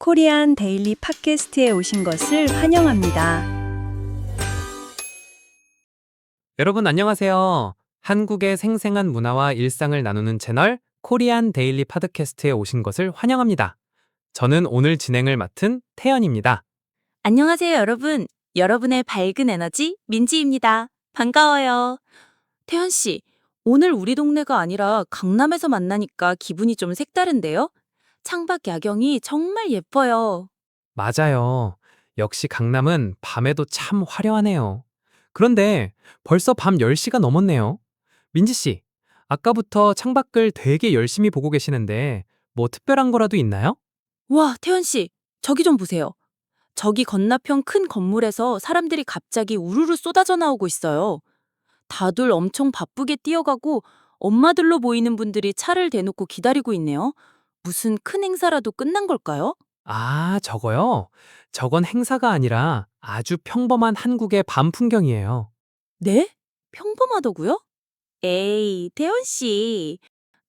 코리안 데일리 팟캐스트에 오신 것을 환영합니다. 여러분 안녕하세요. 한국의 생생한 문화와 일상을 나누는 채널 코리안 데일리 팟캐스트에 오신 것을 환영합니다. 저는 오늘 진행을 맡은 태연입니다. 안녕하세요, 여러분. 여러분의 밝은 에너지 민지입니다. 반가워요. 태연 씨, 오늘 우리 동네가 아니라 강남에서 만나니까 기분이 좀 색다른데요? 창밖 야경이 정말 예뻐요. 맞아요. 역시 강남은 밤에도 참 화려하네요. 그런데 벌써 밤 10시가 넘었네요. 민지 씨, 아까부터 창밖을 되게 열심히 보고 계시는데 뭐 특별한 거라도 있나요? 와, 태연 씨, 저기 좀 보세요. 저기 건너편 큰 건물에서 사람들이 갑자기 우르르 쏟아져 나오고 있어요. 다들 엄청 바쁘게 뛰어가고 엄마들로 보이는 분들이 차를 대놓고 기다리고 있네요. 무슨 큰 행사라도 끝난 걸까요? 아, 저거요? 저건 행사가 아니라 아주 평범한 한국의 밤 풍경이에요. 네? 평범하다고요? 에이, 태연 씨.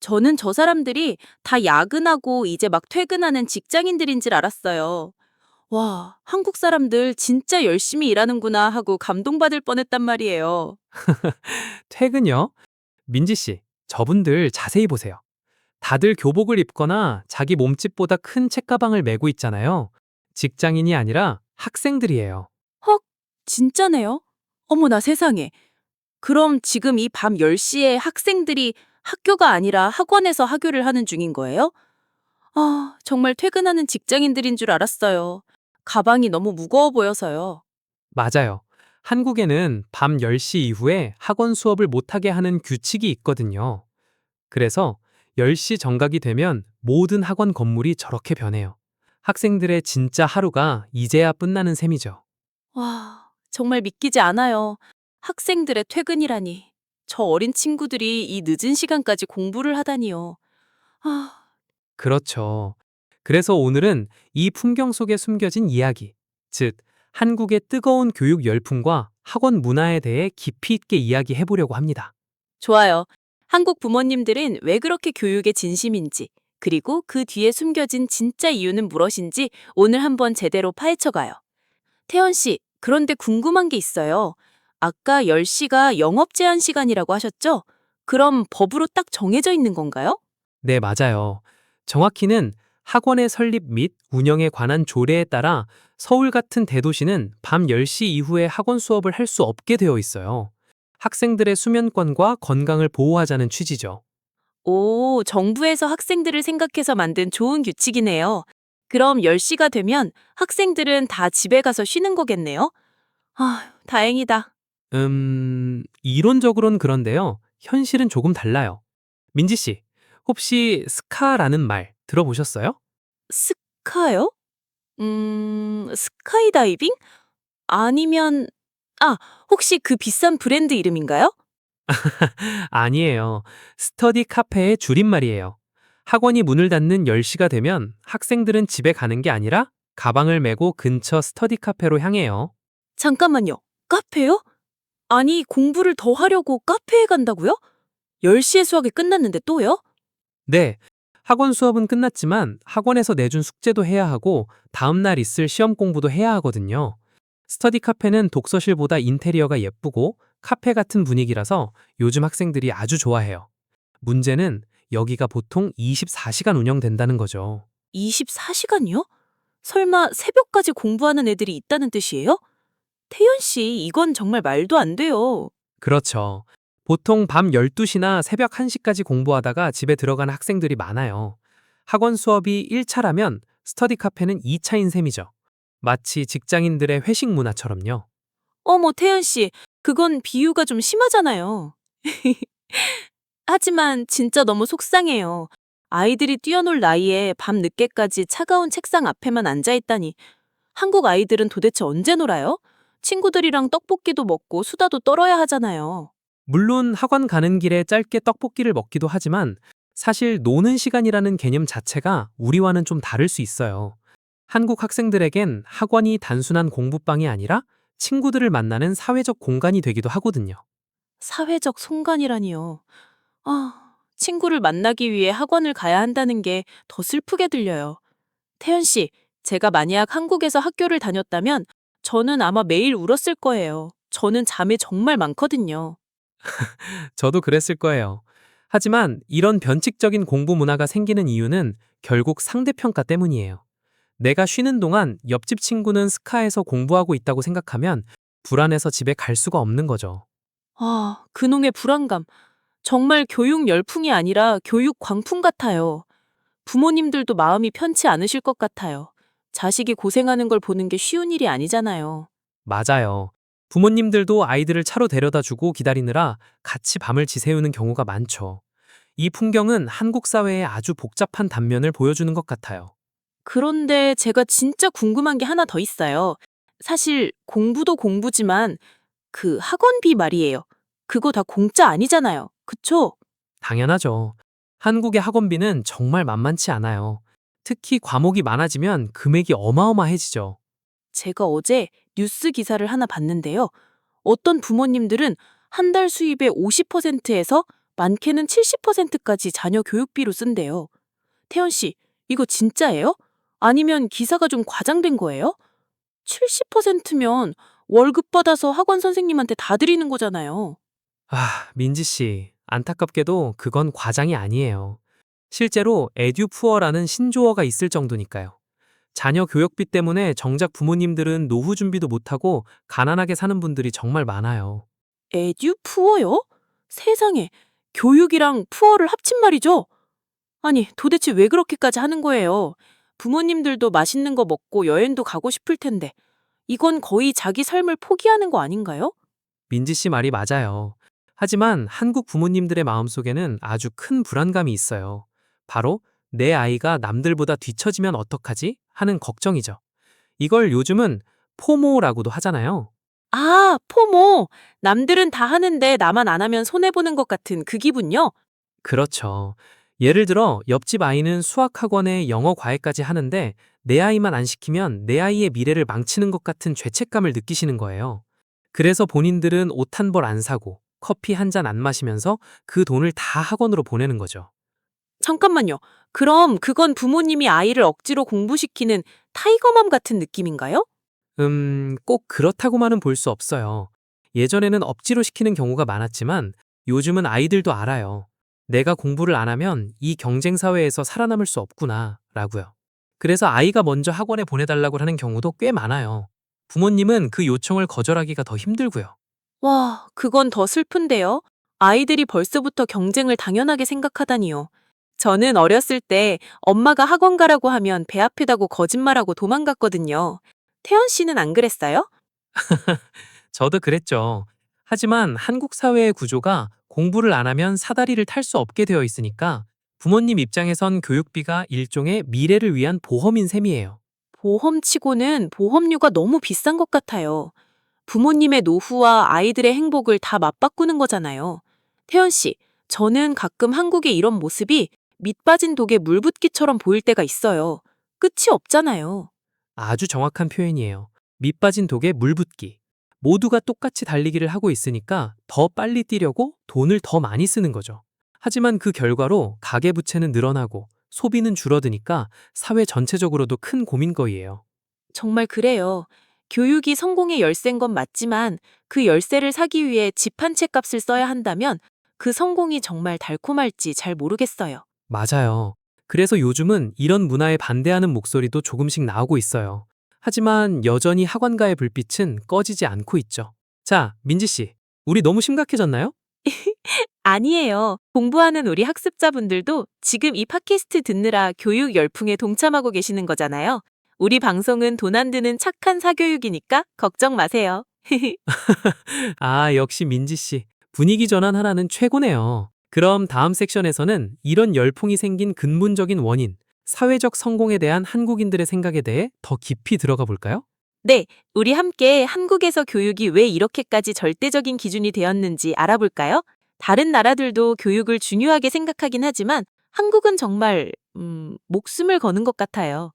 저는 저 사람들이 다 야근하고 이제 막 퇴근하는 직장인들인 줄 알았어요. 와, 한국 사람들 진짜 열심히 일하는구나 하고 감동받을 뻔했단 말이에요. 퇴근요? 민지 씨, 저분들 자세히 보세요. 다들 교복을 입거나 자기 몸집보다 큰 책가방을 메고 있잖아요. 직장인이 아니라 학생들이에요. 헉, 진짜네요? 어머나 세상에. 그럼 지금 이 밤 10시에 학생들이 학교가 아니라 학원에서 학교를 하는 중인 거예요? 아, 정말 퇴근하는 직장인들인 줄 알았어요. 가방이 너무 무거워 보여서요. 맞아요. 한국에는 밤 10시 이후에 학원 수업을 못하게 하는 규칙이 있거든요. 그래서 10시 정각이 되면 모든 학원 건물이 저렇게 변해요. 학생들의 진짜 하루가 이제야 끝나는 셈이죠. 와, 정말 믿기지 않아요. 학생들의 퇴근이라니. 저 어린 친구들이 이 늦은 시간까지 공부를 하다니요. 아, 그렇죠. 그래서 오늘은 이 풍경 속에 숨겨진 이야기, 즉, 한국의 뜨거운 교육 열풍과 학원 문화에 대해 깊이 있게 이야기해 보려고 합니다. 좋아요. 한국 부모님들은 왜 그렇게 교육에 진심인지, 그리고 그 뒤에 숨겨진 진짜 이유는 무엇인지 오늘 한번 제대로 파헤쳐 가요. 태연 씨, 그런데 궁금한 게 있어요. 아까 10시가 영업 제한 시간이라고 하셨죠? 그럼 법으로 딱 정해져 있는 건가요? 네, 맞아요. 정확히는 학원의 설립 및 운영에 관한 조례에 따라 서울 같은 대도시는 밤 10시 이후에 학원 수업을 할 수 없게 되어 있어요. 학생들의 수면권과 건강을 보호하자는 취지죠. 오, 정부에서 학생들을 생각해서 만든 좋은 규칙이네요. 그럼 10시가 되면 학생들은 다 집에 가서 쉬는 거겠네요? 아, 다행이다. 이론적으로는 그런데요. 현실은 조금 달라요. 민지 씨, 혹시 스카라는 말 들어보셨어요? 스카요? 스카이다이빙? 아니면, 아, 혹시 그 비싼 브랜드 이름인가요? 아니에요. 스터디 카페의 줄임말이에요. 학원이 문을 닫는 10시가 되면 학생들은 집에 가는 게 아니라 가방을 메고 근처 스터디 카페로 향해요. 잠깐만요. 카페요? 아니, 공부를 더 하려고 카페에 간다고요? 10시에 수학이 끝났는데 또요? 네, 학원 수업은 끝났지만 학원에서 내준 숙제도 해야 하고 다음날 있을 시험 공부도 해야 하거든요. 스터디 카페는 독서실보다 인테리어가 예쁘고 카페 같은 분위기라서 요즘 학생들이 아주 좋아해요. 문제는 여기가 보통 24시간 운영된다는 거죠. 24시간이요? 설마 새벽까지 공부하는 애들이 있다는 뜻이에요? 태연 씨, 이건 정말 말도 안 돼요. 그렇죠. 보통 밤 12시나 새벽 1시까지 공부하다가 집에 들어가는 학생들이 많아요. 학원 수업이 1차라면 스터디 카페는 2차인 셈이죠. 마치 직장인들의 회식 문화처럼요. 어머, 태연 씨, 그건 비유가 좀 심하잖아요. 하지만 진짜 너무 속상해요. 아이들이 뛰어놀 나이에 밤 늦게까지 차가운 책상 앞에만 앉아 있다니. 한국 아이들은 도대체 언제 놀아요? 친구들이랑 떡볶이도 먹고 수다도 떨어야 하잖아요. 물론 학원 가는 길에 짧게 떡볶이를 먹기도 하지만 사실 노는 시간이라는 개념 자체가 우리와는 좀 다를 수 있어요. 한국 학생들에겐 학원이 단순한 공부방이 아니라 친구들을 만나는 사회적 공간이 되기도 하거든요. 사회적 송간이라니요. 아, 친구를 만나기 위해 학원을 가야 한다는 게 더 슬프게 들려요. 태연 씨, 제가 만약 한국에서 학교를 다녔다면 저는 아마 매일 울었을 거예요. 저는 잠이 정말 많거든요. 저도 그랬을 거예요. 하지만 이런 변칙적인 공부 문화가 생기는 이유는 결국 상대평가 때문이에요. 내가 쉬는 동안 옆집 친구는 스카에서 공부하고 있다고 생각하면 불안해서 집에 갈 수가 없는 거죠. 아, 그놈의 불안감. 정말 교육 열풍이 아니라 교육 광풍 같아요. 부모님들도 마음이 편치 않으실 것 같아요. 자식이 고생하는 걸 보는 게 쉬운 일이 아니잖아요. 맞아요. 부모님들도 아이들을 차로 데려다 주고 기다리느라 같이 밤을 지새우는 경우가 많죠. 이 풍경은 한국 사회의 아주 복잡한 단면을 보여주는 것 같아요. 그런데 제가 진짜 궁금한 게 하나 더 있어요. 사실 공부도 공부지만 그 학원비 말이에요. 그거 다 공짜 아니잖아요. 그쵸? 당연하죠. 한국의 학원비는 정말 만만치 않아요. 특히 과목이 많아지면 금액이 어마어마해지죠. 제가 어제 뉴스 기사를 하나 봤는데요. 어떤 부모님들은 한 달 수입의 50%에서 많게는 70%까지 자녀 교육비로 쓴대요. 태연 씨, 이거 진짜예요? 아니면 기사가 좀 과장된 거예요? 70%면 월급 받아서 학원 선생님한테 다 드리는 거잖아요. 민지 씨, 안타깝게도 그건 과장이 아니에요. 실제로 에듀푸어라는 신조어가 있을 정도니까요. 자녀 교육비 때문에 정작 부모님들은 노후 준비도 못하고 가난하게 사는 분들이 정말 많아요. 에듀 푸어요? 세상에, 교육이랑 푸어를 합친 말이죠? 아니, 도대체 왜 그렇게까지 하는 거예요? 부모님들도 맛있는 거 먹고 여행도 가고 싶을 텐데, 이건 거의 자기 삶을 포기하는 거 아닌가요? 민지 씨 말이 맞아요. 하지만 한국 부모님들의 마음속에는 아주 큰 불안감이 있어요. 바로 내 아이가 남들보다 뒤처지면 어떡하지? 하는 걱정이죠. 이걸 요즘은 포모라고도 하잖아요. 아, 포모. 남들은 다 하는데 나만 안 하면 손해보는 것 같은 그 기분요? 그렇죠. 예를 들어 옆집 아이는 수학학원에 영어 과외까지 하는데 내 아이만 안 시키면 내 아이의 미래를 망치는 것 같은 죄책감을 느끼시는 거예요. 그래서 본인들은 옷 한 벌 안 사고 커피 한 잔 안 마시면서 그 돈을 다 학원으로 보내는 거죠. 잠깐만요. 그럼 그건 부모님이 아이를 억지로 공부시키는 타이거맘 같은 느낌인가요? 꼭 그렇다고만은 볼 수 없어요. 예전에는 억지로 시키는 경우가 많았지만 요즘은 아이들도 알아요. 내가 공부를 안 하면 이 경쟁 사회에서 살아남을 수 없구나, 라고요. 그래서 아이가 먼저 학원에 보내달라고 하는 경우도 꽤 많아요. 부모님은 그 요청을 거절하기가 더 힘들고요. 와, 그건 더 슬픈데요. 아이들이 벌써부터 경쟁을 당연하게 생각하다니요. 저는 어렸을 때 엄마가 학원 가라고 하면 배 아프다고 거짓말하고 도망갔거든요. 태연 씨는 안 그랬어요? 저도 그랬죠. 하지만 한국 사회의 구조가 공부를 안 하면 사다리를 탈 수 없게 되어 있으니까 부모님 입장에선 교육비가 일종의 미래를 위한 보험인 셈이에요. 보험치고는 보험료가 너무 비싼 것 같아요. 부모님의 노후와 아이들의 행복을 다 맞바꾸는 거잖아요. 태연 씨, 저는 가끔 한국의 이런 모습이 밑 빠진 독에 물 붓기처럼 보일 때가 있어요. 끝이 없잖아요. 아주 정확한 표현이에요. 밑 빠진 독에 물 붓기. 모두가 똑같이 달리기를 하고 있으니까 더 빨리 뛰려고 돈을 더 많이 쓰는 거죠. 하지만 그 결과로 가계부채는 늘어나고 소비는 줄어드니까 사회 전체적으로도 큰 고민거리예요. 정말 그래요. 교육이 성공의 열쇠인 건 맞지만 그 열쇠를 사기 위해 집 한 채 값을 써야 한다면 그 성공이 정말 달콤할지 잘 모르겠어요. 맞아요. 그래서 요즘은 이런 문화에 반대하는 목소리도 조금씩 나오고 있어요. 하지만 여전히 학원가의 불빛은 꺼지지 않고 있죠. 자, 민지 씨, 우리 너무 심각해졌나요? 아니에요. 공부하는 우리 학습자분들도 지금 이 팟캐스트 듣느라 교육 열풍에 동참하고 계시는 거잖아요. 우리 방송은 돈 안 드는 착한 사교육이니까 걱정 마세요. 역시 민지 씨. 분위기 전환 하나는 최고네요. 그럼 다음 섹션에서는 이런 열풍이 생긴 근본적인 원인, 사회적 성공에 대한 한국인들의 생각에 대해 더 깊이 들어가 볼까요? 네, 우리 함께 한국에서 교육이 왜 이렇게까지 절대적인 기준이 되었는지 알아볼까요? 다른 나라들도 교육을 중요하게 생각하긴 하지만 한국은 정말, 목숨을 거는 것 같아요.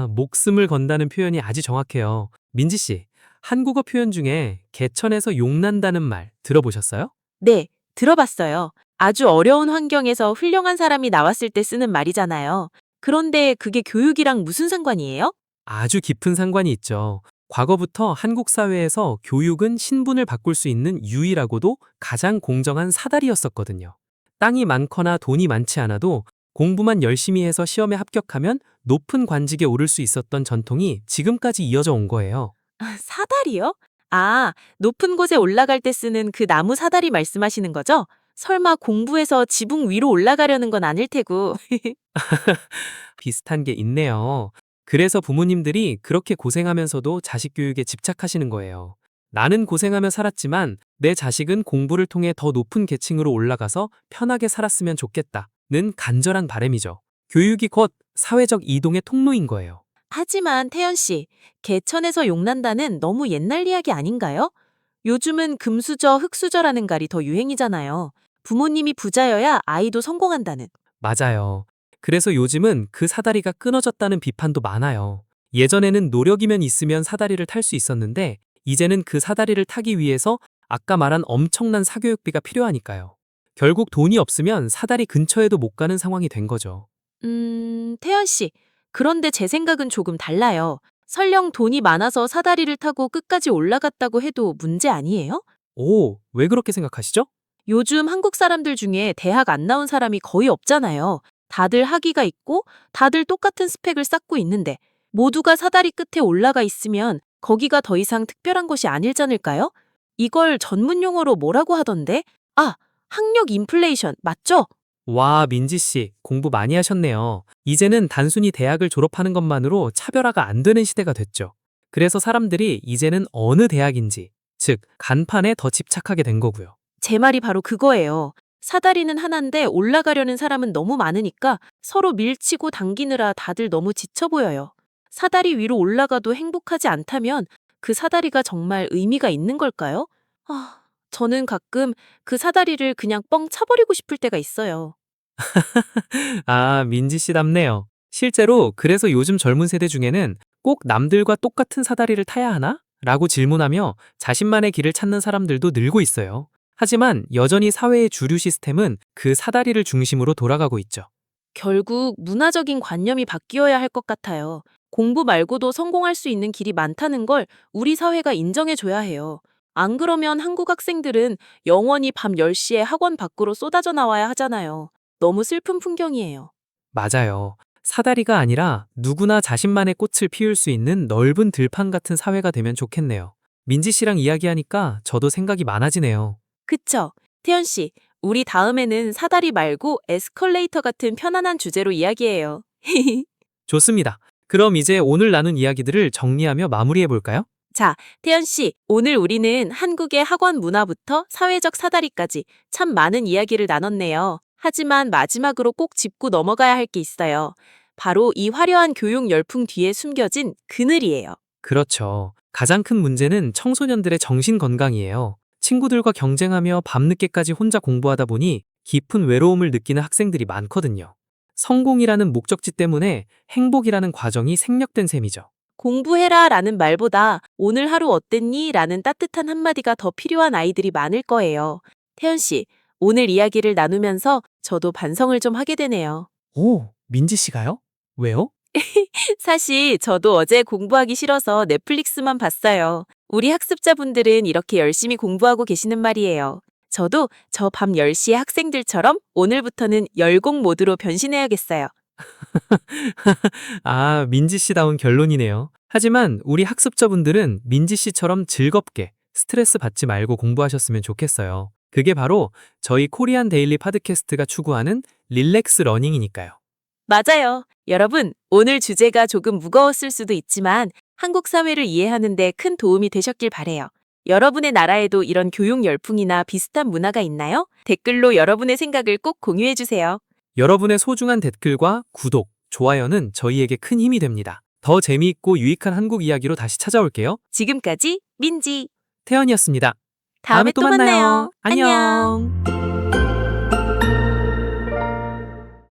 목숨을 건다는 표현이 아주 정확해요. 민지 씨, 한국어 표현 중에 개천에서 용난다는 말 들어보셨어요? 네, 들어봤어요. 아주 어려운 환경에서 훌륭한 사람이 나왔을 때 쓰는 말이잖아요. 그런데 그게 교육이랑 무슨 상관이에요? 아주 깊은 상관이 있죠. 과거부터 한국 사회에서 교육은 신분을 바꿀 수 있는 유일하고도 가장 공정한 사다리였었거든요. 땅이 많거나 돈이 많지 않아도 공부만 열심히 해서 시험에 합격하면 높은 관직에 오를 수 있었던 전통이 지금까지 이어져 온 거예요. 사다리요? 아, 높은 곳에 올라갈 때 쓰는 그 나무 사다리 말씀하시는 거죠? 설마 공부해서 지붕 위로 올라가려는 건 아닐 테고. 비슷한 게 있네요. 그래서 부모님들이 그렇게 고생하면서도 자식 교육에 집착하시는 거예요. 나는 고생하며 살았지만 내 자식은 공부를 통해 더 높은 계층으로 올라가서 편하게 살았으면 좋겠다는 간절한 바람이죠. 교육이 곧 사회적 이동의 통로인 거예요. 하지만 태연 씨, 개천에서 용난다는 너무 옛날 이야기 아닌가요? 요즘은 금수저, 흙수저라는 말이 더 유행이잖아요. 부모님이 부자여야 아이도 성공한다는. 맞아요. 그래서 요즘은 그 사다리가 끊어졌다는 비판도 많아요. 예전에는 노력이면 있으면 사다리를 탈 수 있었는데 이제는 그 사다리를 타기 위해서 아까 말한 엄청난 사교육비가 필요하니까요. 결국 돈이 없으면 사다리 근처에도 못 가는 상황이 된 거죠. 태연 씨, 그런데 제 생각은 조금 달라요. 설령 돈이 많아서 사다리를 타고 끝까지 올라갔다고 해도 문제 아니에요? 오, 왜 그렇게 생각하시죠? 요즘 한국 사람들 중에 대학 안 나온 사람이 거의 없잖아요. 다들 학위가 있고 다들 똑같은 스펙을 쌓고 있는데 모두가 사다리 끝에 올라가 있으면 거기가 더 이상 특별한 것이 아닐잖을까요? 이걸 전문 용어로 뭐라고 하던데? 아, 학력 인플레이션 맞죠? 와, 민지 씨, 공부 많이 하셨네요. 이제는 단순히 대학을 졸업하는 것만으로 차별화가 안 되는 시대가 됐죠. 그래서 사람들이 이제는 어느 대학인지, 즉, 간판에 더 집착하게 된 거고요. 제 말이 바로 그거예요. 사다리는 하나인데 올라가려는 사람은 너무 많으니까 서로 밀치고 당기느라 다들 너무 지쳐 보여요. 사다리 위로 올라가도 행복하지 않다면 그 사다리가 정말 의미가 있는 걸까요? 저는 가끔 그 사다리를 그냥 뻥 차버리고 싶을 때가 있어요. 아, 민지 씨답네요. 실제로 그래서 요즘 젊은 세대 중에는 꼭 남들과 똑같은 사다리를 타야 하나? 라고 질문하며 자신만의 길을 찾는 사람들도 늘고 있어요. 하지만 여전히 사회의 주류 시스템은 그 사다리를 중심으로 돌아가고 있죠. 결국 문화적인 관념이 바뀌어야 할 것 같아요. 공부 말고도 성공할 수 있는 길이 많다는 걸 우리 사회가 인정해줘야 해요. 안 그러면 한국 학생들은 영원히 밤 10시에 학원 밖으로 쏟아져 나와야 하잖아요. 너무 슬픈 풍경이에요. 맞아요. 사다리가 아니라 누구나 자신만의 꽃을 피울 수 있는 넓은 들판 같은 사회가 되면 좋겠네요. 민지 씨랑 이야기하니까 저도 생각이 많아지네요. 그쵸? 태연 씨, 우리 다음에는 사다리 말고 에스컬레이터 같은 편안한 주제로 이야기해요. 좋습니다. 그럼 이제 오늘 나눈 이야기들을 정리하며 마무리해 볼까요? 자, 태연 씨, 오늘 우리는 한국의 학원 문화부터 사회적 사다리까지 참 많은 이야기를 나눴네요. 하지만 마지막으로 꼭 짚고 넘어가야 할 게 있어요. 바로 이 화려한 교육 열풍 뒤에 숨겨진 그늘이에요. 그렇죠. 가장 큰 문제는 청소년들의 정신 건강이에요. 친구들과 경쟁하며 밤늦게까지 혼자 공부하다 보니 깊은 외로움을 느끼는 학생들이 많거든요. 성공이라는 목적지 때문에 행복이라는 과정이 생략된 셈이죠. 공부해라 라는 말보다 오늘 하루 어땠니? 라는 따뜻한 한마디가 더 필요한 아이들이 많을 거예요. 태연 씨, 오늘 이야기를 나누면서 저도 반성을 좀 하게 되네요. 오, 민지 씨가요? 왜요? 사실 저도 어제 공부하기 싫어서 넷플릭스만 봤어요. 우리 학습자분들은 이렇게 열심히 공부하고 계시는 말이에요. 저도 저 밤 10시에 학생들처럼 오늘부터는 열공 모드로 변신해야겠어요. 아, 민지 씨다운 결론이네요. 하지만 우리 학습자분들은 민지 씨처럼 즐겁게 스트레스 받지 말고 공부하셨으면 좋겠어요. 그게 바로 저희 코리안 데일리 팟캐스트가 추구하는 릴렉스 러닝이니까요. 맞아요. 여러분, 오늘 주제가 조금 무거웠을 수도 있지만 한국 사회를 이해하는 데 큰 도움이 되셨길 바래요. 여러분의 나라에도 이런 교육 열풍이나 비슷한 문화가 있나요? 댓글로 여러분의 생각을 꼭 공유해 주세요. 여러분의 소중한 댓글과 구독, 좋아요는 저희에게 큰 힘이 됩니다. 더 재미있고 유익한 한국 이야기로 다시 찾아올게요. 지금까지 민지. 태연이었습니다. 다음에 또 만나요. 안녕.